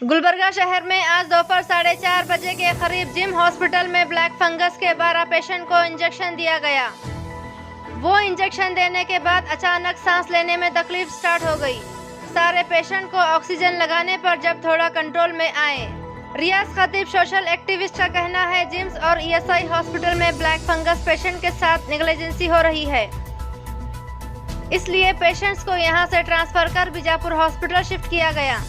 गुलबर्गा शहर में आज दोपहर 4:30 बजे के करीब जिम हॉस्पिटल में ब्लैक फंगस के 12 पेशेंट को इंजेक्शन दिया गया। वो इंजेक्शन देने के बाद अचानक सांस लेने में तकलीफ स्टार्ट हो गई। सारे पेशेंट को ऑक्सीजन लगाने पर जब थोड़ा कंट्रोल में आए। रियाज खतीब सोशल एक्टिविस्ट का कहना है जिम्स और ईएसआई हॉस्पिटल में ब्लैक फंगस पेशेंट के साथ नेग्लिजेंसी हो रही है, इसलिए पेशेंट्स को यहां से ट्रांसफर कर बीजापुर हॉस्पिटल शिफ्ट किया गया।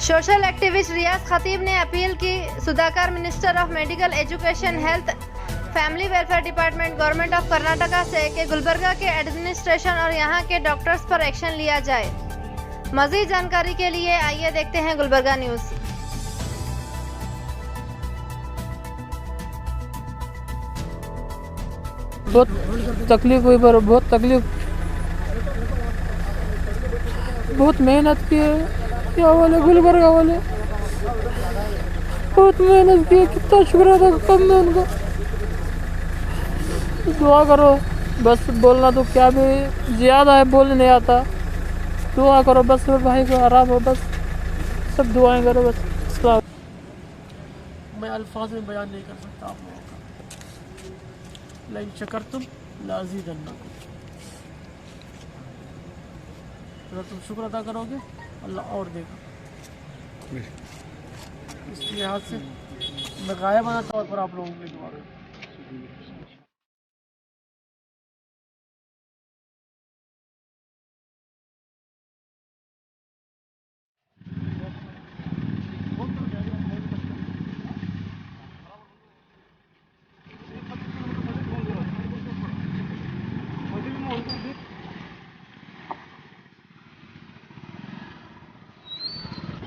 सोशल एक्टिविस्ट रियाज खतीब ने अपील की Sudhakar minister of medical education health family welfare department government of Karnataka से कि गुलबर्गा के एडमिनिस्ट्रेशन और यहां के डॉक्टर्स पर एक्शन लिया जाए। मजीद जानकारी के लिए आइए देखते हैं गुलबर्गा न्यूज़। बहुत तकलीफ हुई पर बहुत मेहनत की है क्या वाले गुलबर्गा वाले, बहुत मेहनत की है। कितना शुक्र अदा करना उनका। दुआ करो, बस बोलना तो क्या भी ज़्यादा है, बोलने नहीं आता। दुआ करो बस, भाई को आराम हो, बस सब दुआएं करो बस। मैं अल्फाज में बयान नहीं कर सकता आप लोगों का। लाइन शकरतुम लाज़ीदन्नकुम, अगर तुम शुक्र अदा करोगे अल्लाह और देगा। इस लिहाज से मैं गायबाना तौर पर आप लोगों के लिए दुआ करूँ।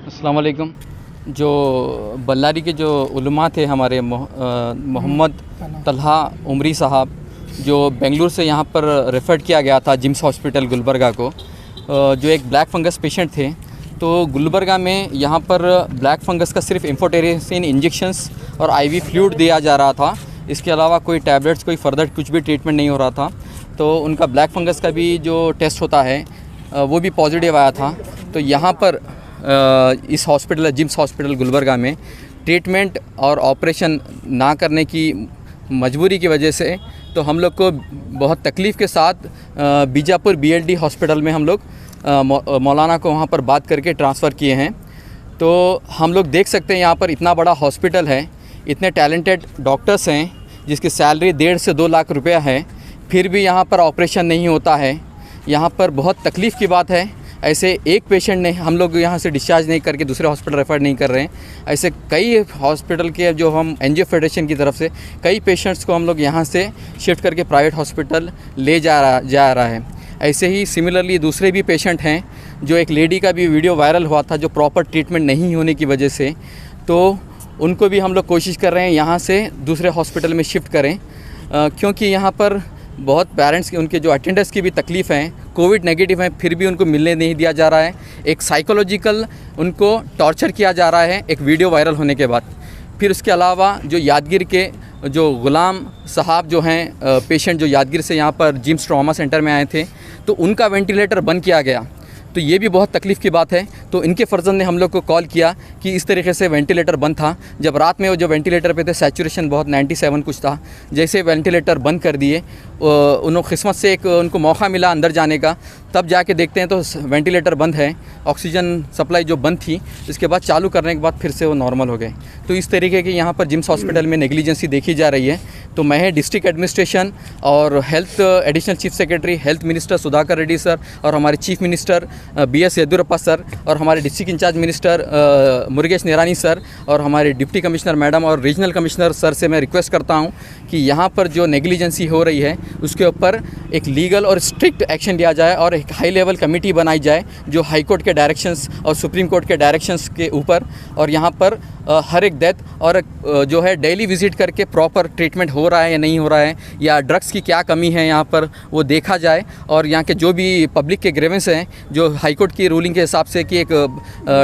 अस्सलाम वालेकुम। जो बल्लारी के जो उलमा थे हमारे मोहम्मद तलहा उमरी साहब, जो बेंगलुरु से यहाँ पर रेफ़र किया गया था जिम्स हॉस्पिटल गुलबर्गा को, जो एक ब्लैक फंगस पेशेंट थे। तो गुलबर्गा में यहाँ पर ब्लैक फंगस का सिर्फ एम्फोटेरेसिन इंजेक्शंस और आईवी फ्लूइड दिया जा रहा था। इसके अलावा कोई टैबलेट्स, कोई फर्दर कुछ भी ट्रीटमेंट नहीं हो रहा था। तो उनका ब्लैक फंगस का भी जो टेस्ट होता है वो भी पॉजिटिव आया था। तो यहाँ पर इस हॉस्पिटल जिम्स हॉस्पिटल गुलबर्गा में ट्रीटमेंट और ऑपरेशन ना करने की मजबूरी की वजह से तो हम लोग को बहुत तकलीफ़ के साथ बीजापुर बीएलडी हॉस्पिटल में हम लोग मौलाना को वहाँ पर बात करके ट्रांसफ़र किए हैं। तो हम लोग देख सकते हैं यहाँ पर इतना बड़ा हॉस्पिटल है, इतने टैलेंटेड डॉक्टर्स हैं जिसकी सैलरी 1.5 से 2 लाख रुपया है, फिर भी यहाँ पर ऑपरेशन नहीं होता है। यहाँ पर बहुत तकलीफ़ की बात है। ऐसे एक पेशेंट ने हम लोग यहाँ से डिस्चार्ज नहीं करके दूसरे हॉस्पिटल रेफ़र नहीं कर रहे हैं। ऐसे कई हॉस्पिटल के जो हम एनजीओ फेडरेशन की तरफ से कई पेशेंट्स को हम लोग यहाँ से शिफ्ट करके प्राइवेट हॉस्पिटल ले जा रहा है। ऐसे ही सिमिलरली दूसरे भी पेशेंट हैं, जो एक लेडी का भी वीडियो वायरल हुआ था जो प्रॉपर ट्रीटमेंट नहीं होने की वजह से, तो उनको भी हम लोग कोशिश कर रहे हैं यहाँ से दूसरे हॉस्पिटल में शिफ्ट करें, क्योंकि यहाँ पर बहुत पेरेंट्स की, उनके जो अटेंडर्स की भी तकलीफ़ हैं, कोविड नेगेटिव हैं, फिर भी उनको मिलने नहीं दिया जा रहा है। एक साइकोलॉजिकल उनको टॉर्चर किया जा रहा है एक वीडियो वायरल होने के बाद। फिर उसके अलावा जो यादगीर के जो गुलाम साहब जो हैं पेशेंट, जो यादगीर से यहाँ पर जिम्स ट्रॉमा सेंटर में आए थे, तो उनका वेंटिलेटर बंद किया गया। तो ये भी बहुत तकलीफ़ की बात है। तो इनके फर्जंद ने हम लोग को कॉल किया कि इस तरीके से वेंटिलेटर बंद था। जब रात में वो जो वेंटिलेटर पे थे सैचुरेशन बहुत 97 कुछ था, जैसे वेंटिलेटर बंद कर दिए, उन्होंने किस्मत से एक उनको मौका मिला अंदर जाने का, तब जाके देखते हैं तो वेंटिलेटर बंद है, ऑक्सीजन सप्लाई जो बंद थी इसके बाद चालू करने के बाद फिर से वो नॉर्मल हो गए। तो इस तरीके की यहाँ पर जिम्स हॉस्पिटल में नेग्लिजेंसी देखी जा रही है। तो मैं डिस्ट्रिक्ट एडमिनिस्ट्रेशन और health additional chief secretary health minister Sudhakar Reddy sir और हमारे chief minister BS Yediyurappa sir और हमारे district incharge minister Murugesh Nirani sir और हमारे डिप्टी कमिश्नर मैडम और रीजनल कमिश्नर सर से मैं रिक्वेस्ट करता हूँ कि यहाँ पर जो नेग्लिजेंसी हो रही है उसके ऊपर एक लीगल और स्ट्रिक्ट एक्शन लिया जाए और एक हाई लेवल कमेटी बनाई जाए जो हाई कोर्ट के डायरेक्शंस और सुप्रीम कोर्ट के डायरेक्शंस के ऊपर, और यहाँ पर हर एक डेथ और जो है डेली विज़िट करके प्रॉपर ट्रीटमेंट हो रहा है या नहीं हो रहा है, या ड्रग्स की क्या कमी है यहाँ पर वो देखा जाए। और यहाँ के जो भी पब्लिक के ग्रीवेंस हैं, जो हाई कोर्ट की रूलिंग के हिसाब से कि एक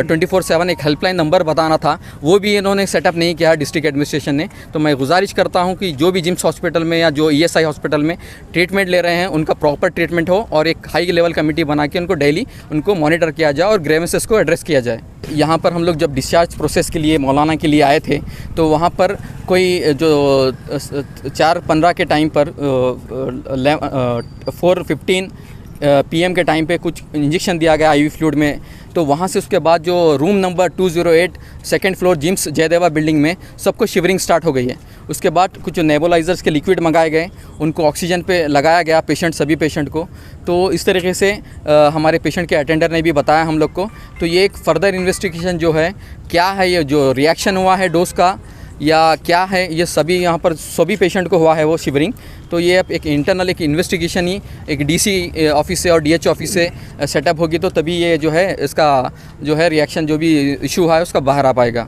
24/7 एक हेल्पलाइन नंबर बताना था, वो भी इन्होंने सेटअप नहीं किया डिस्ट्रिक्ट एडमिनिस्ट्रेशन ने। तो मैं गुजारिश करता हूँ कि जो भी जिम्स हॉस्पिटल में या जो ESI हॉस्पिटल में ट्रीटमेंट ले रहे हैं उनका प्रॉपर ट्रीटमेंट हो और एक हाई लेवल लेवल कमेटी बना के उनको डेली उनको मॉनिटर किया जाए और ग्रेवेंसेस को एड्रेस किया जाए। यहाँ पर हम लोग जब डिस्चार्ज प्रोसेस के लिए मौलाना के लिए आए थे तो वहाँ पर कोई जो 4:15 के टाइम पर 4:15 PM के टाइम पे कुछ इंजेक्शन दिया गया IV फ्लूइड में। तो वहाँ से उसके बाद जो रूम नंबर 208 सेकंड फ्लोर जिम्स जयदेवा बिल्डिंग में सबको शिवरिंग स्टार्ट हो गई है। उसके बाद कुछ नेबुलाइजर्स के लिक्विड मंगाए गए, उनको ऑक्सीजन पे लगाया गया सभी पेशेंट को। तो इस तरीके से हमारे पेशेंट के अटेंडर ने भी बताया हम लोग को। तो ये एक फर्दर इन्वेस्टिगेशन जो है क्या है, ये जो रिएक्शन हुआ है डोज का या क्या है, ये सभी यहाँ पर सभी पेशेंट को हुआ है वो शिवरिंग। तो ये अब एक इंटरनल एक इन्वेस्टिगेशन ही एक DC ऑफिस से और DH ऑफिस से सेटअप होगी, तो तभी ये जो है इसका जो है रिएक्शन जो भी इशू है उसका बाहर आ पाएगा।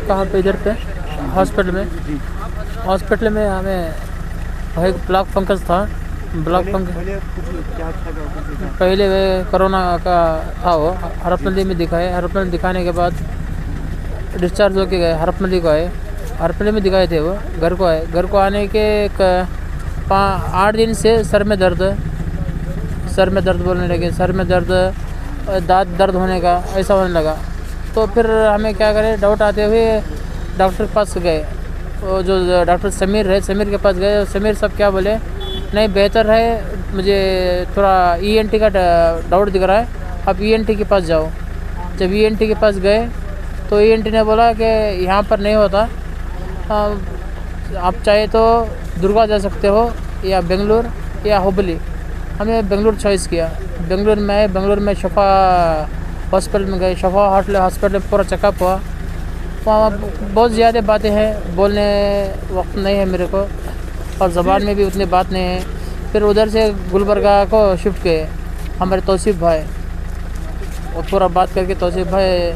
कहाँ पे? इधर पे हॉस्पिटल में हमें एक ब्लैक फंगस था। ब्लैक फंगस पहले वे कोरोना का था, वो हरपनली में दिखाए। हरपनली दिखाने के बाद डिस्चार्ज होके गए, हरपनली को आए। हरपनली में दिखाए थे, वो घर को आए। घर को आने के 8 दिन से सर में दर्द बोलने लगे, सर में दर्द, दांत दर्द होने का ऐसा होने लगा। तो फिर हमें क्या करें, डाउट आते हुए डॉक्टर के पास गए। वो जो डॉक्टर समीर है, समीर के पास गए। समीर सब क्या बोले, नहीं बेहतर है, मुझे थोड़ा ENT का डाउट दिख रहा है, आप ENT के पास जाओ। जब ENT के पास गए तो ENT ने बोला कि यहाँ पर नहीं होता, आप चाहे तो दुर्गा जा सकते हो या बेंगलुरु या हुबली। हमें बेंगलुरु चॉइस किया। बेंगलुरु में शफा हॉस्पिटल में गए। शफा हॉस्पिटल में पूरा चेकअप हुआ। वहाँ बहुत ज़्यादा बातें हैं, बोलने वक्त नहीं है मेरे को, और ज़बान में भी उतनी बात नहीं है। फिर उधर से गुलबर्गा को शिफ्ट किए हमारे तौसीफ भाई, और पूरा बात करके तौसीफ भाई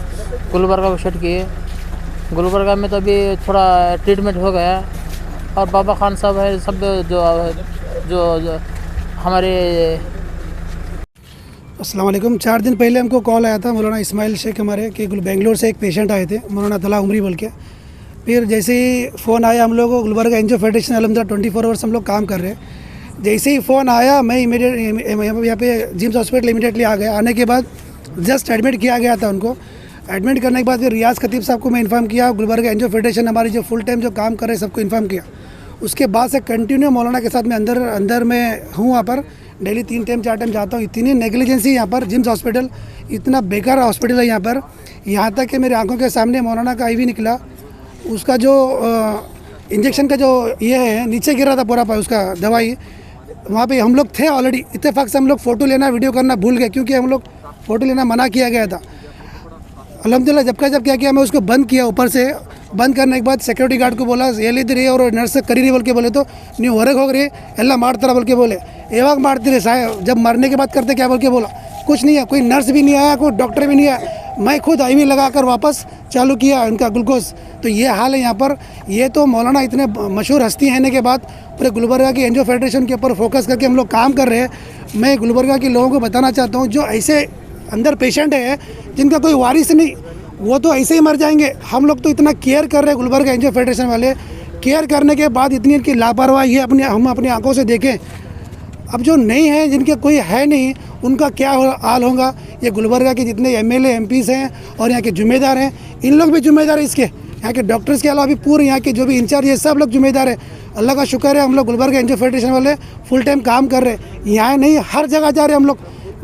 गुलबर्गा को शिफ्ट किए। गुलबर्गा में तो अभी थोड़ा ट्रीटमेंट हो गया, और बाबा खान साहब है, सब जो हमारे। अस्सलाम वालेकुम। 4 दिन पहले हमको कॉल आया था मौलाना इस्माइल शेख हमारे कि बेंगलोर से एक पेशेंट आए थे, मौलाना तलहा उमरी बोल के। फिर जैसे ही फ़ोन आया, हम लोग को गुलबर्गा एनजीओ फेडरेशन अलहमदुलिल्लाह 24 आवर्स हम लोग काम कर रहे हैं। जैसे ही फ़ोन आया, मैं इमीडिएट यहाँ पे जिम्स हॉस्पिटल इमीडिएटली आ गया। आने के बाद जस्ट एडमिट किया गया था उनको। एडमिट करने के बाद फिर रियाज खतीब साहब को मैं इन्फॉर्म किया, गुलबर्गा एनजीओ फेडरेशन हमारी जो फुल टाइम जो काम कर रहे हैं सबको इन्फॉर्म किया। उसके बाद से कंटिन्यू मौलाना के साथ मैं अंदर में हूँ। वहाँ पर डेली 3 टाइम 4 टाइम जाता हूँ। इतनी नेग्लिजेंसी यहाँ पर, जिम्स हॉस्पिटल इतना बेकार हॉस्पिटल है यहाँ पर। यहाँ तक कि मेरे आंखों के सामने मौलाना का IV निकला, उसका जो इंजेक्शन का जो ये है नीचे गिरा था पूरा उसका दवाई। वहाँ पे हम लोग थे ऑलरेडी, इत्तेफाक से हम लोग फ़ोटो लेना वीडियो करना भूल गए, क्योंकि हम लोग फ़ोटो लेना मना किया गया था। अल्हम्दुलिल्लाह जब क्या किया, मैं उसको बंद किया। ऊपर से बंद करने के बाद सिक्योरिटी गार्ड को बोला एलिद्री और नर्स करी बोल के बोले, तो नहीं हो रही एल्ला मारता बोल के बोले, एवाग मारती रहे साहब। जब मरने के बाद करते क्या बोल के बोला, कुछ नहीं है, कोई नर्स भी नहीं आया, कोई डॉक्टर भी नहीं आया। मैं खुद IV लगाकर वापस चालू किया उनका ग्लूकोज। तो ये हाल है यहाँ पर। ये तो मौलाना इतने मशहूर हस्ती होने के बाद पूरे गुलबर्गा की एनजीओ फेडरेशन के ऊपर फोकस करके हम लोग काम कर रहे हैं। मैं गुलबर्गा के लोगों को बताना चाहता हूँ, जो ऐसे अंदर पेशेंट है जिनका कोई वारिस नहीं, वो तो ऐसे ही मर जाएंगे। हम लोग तो इतना केयर कर रहे हैं, गुलबर्गा एनजीओ फेडरेशन वाले केयर करने के बाद इतनी इनकी लापरवाही है, हम अपनी आंखों से देखें। अब जो नहीं है, जिनके कोई है नहीं, उनका क्या हाल होगा। ये गुलबर्गा के जितने MLA MPs हैं और यहाँ के जिम्मेदार हैं, इन लोग भी जिम्मेदार है इसके। यहाँ के डॉक्टर्स के अलावा भी पूरे यहाँ के जो भी इंचार्ज है सब लोग जिम्मेदार है। अल्लाह का शुक्र है, हम लोग गुलबर्गा एनजीओ फेडरेशन वाले फुल टाइम काम कर रहे हैं। यहाँ नहीं, हर जगह जा रहे हैं हम लोग।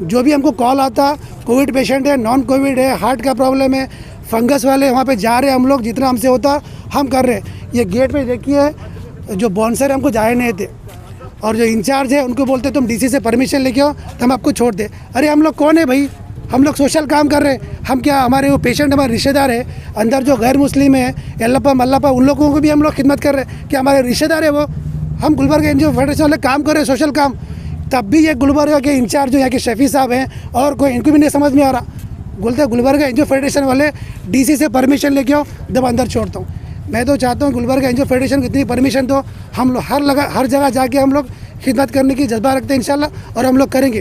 जो भी हमको कॉल आता, कोविड पेशेंट है, नॉन कोविड है, हार्ट का प्रॉब्लम है, फंगस वाले, वहाँ पे जा रहे हैं हम लोग। जितना हमसे होता हम कर रहे हैं। ये गेट पे देखिए, जो बाउंसर हमको जाए नहीं थे, और जो इंचार्ज है उनको बोलते तुम DC से परमिशन लेके आओ तो हम आपको छोड़ दे। अरे हम लोग कौन है भाई, हम लोग सोशल काम कर रहे हैं। हम क्या, हमारे वो पेशेंट हमारे रिश्तेदार है, अंदर जो गैर मुस्लिम है, अल्लापा मल्लापा, उन लोगों को भी हम लोग खिदमत कर रहे हैं कि हमारे रिश्तेदार है वो। हम गुलबर्गा एनजीओ फेडरेशन वाले काम कर रहे हैं, सोशल काम। तब भी ये गुलबर्गा के इंचार्ज जो यहाँ के शफी साहब हैं और कोई, इनको भी नहीं समझ में आ रहा। बोलते गुलबर्गा एनजीओ फेडरेशन वाले DC से परमिशन लेके आओ तब अंदर छोड़ता हूँ। मैं तो चाहता हूँ गुलबर्गा एनजीओ फेडरेशन को इतनी परमिशन दो, हम लोग हर जगह जाके हम लोग खिदमत करने की जज्बा रखते हैं इंशाल्लाह, और हम लोग करेंगे।